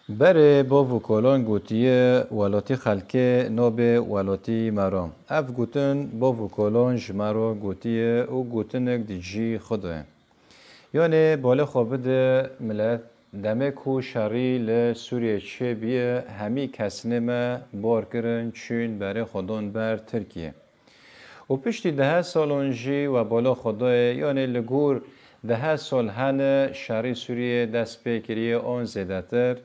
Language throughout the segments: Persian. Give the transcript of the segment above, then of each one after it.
بره با وکالان گوتیه ولاتی خلکه نابه ولاتی مرام اف گوتن با وکالان جمرا گوتیه او گوتنک دیجی خوده یعنی بالا خوابد ملت دمه کو شری لسوریه چه بیه همی کسنه ما بار کرن چون بره خودان بر ترکیه و پشتی 10 سالانجی و بالا خدای یعنی لگور 10 سال هنه شری سوریه دست پیکریه آن زیدتر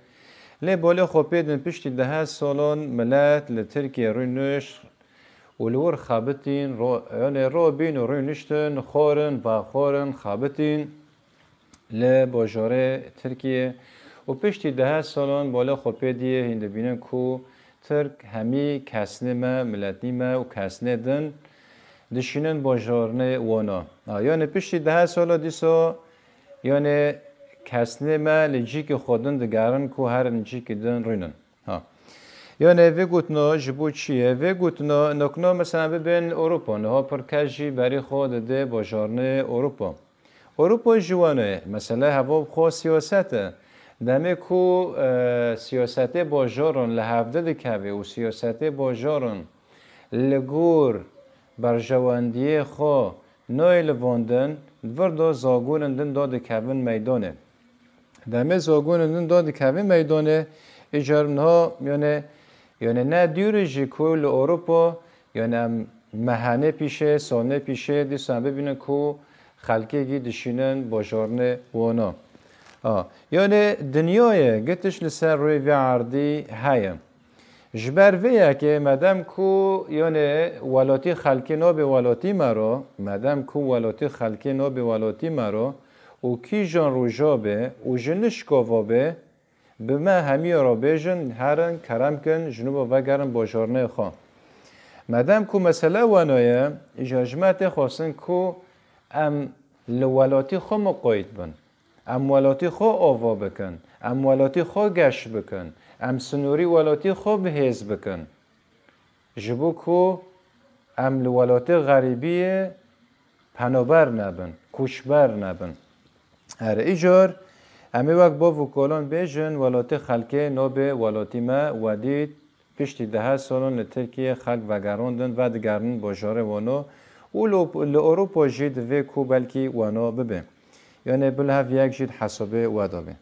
لی بالا خوبیدن پشتی 10 سالان ملت لترکیه روی نشت ولور خابتین یعنی رو بین و روی نشتن خورن و خورن خابتین لی باجاره ترکیه و پشتی 10 سالان بالا خوبیدیه هنده بینن کو ترک همی کسنه ما ملتی ما و کسنه دن دشینن باجارنه وانا یعنی پشتی 10 سالا دیسا یعنی کسنه ما لجی که خودن دگرن کو هر نجی که دن رینن یعنی وی گوتنا جبو چیه وی گوتنا نکنا مثلا ببین اروپا نه پر کجی بری خود ده باجارنه اروپا جوانه مثلا هوا خو سیاسته دمه کو سیاست باجارن لحفده دکوه و سیاست باجارن لگور برجواندی خو نایل واندن وردا زاگونن دن داد کوین میدانه دمه زاگونن داد کوین میدانه اجارنها یعنی نه دیورجی کل اروپا یعنی مهنه پیشه سانه پیشه دیسان ببینن کو خلقی گی دشینن باجارنه وانا یعنی دنیای گتش لسر روی وی عردی هایم جبر ویه که مدام کو یعنی ولاتی خلقی ناب ولاتی مرا مدام کو ولاتی خلقی ناب ولاتی مرا و کی جان رو جابه و جنش کاوابه به ما همی را بیجن هرن کرم کن جنوب و گرم باجارنه خواه مدام کو مسئله وانایه اجاجمت خواستن کو ام لولاتی خو مقاید بن ام ولاتی خو آوا بکن ام ولاتی خو گشت بکن ام سنوری ولاتی خو بهز بکن جبو کو ام لولاتی غریبی پنابر نبن کوشبر نبن هر ایجار امی وقت با وکالان بیجن ولاتی خلکه نابه ولاتی ما ودید پشتی 10 سالان ترکیه خلق وگراندن و دگرن باجاره وانا و لأوروپا جید وی کو بلکی وانا ببه یعنی بله یک جید حسابه ودا به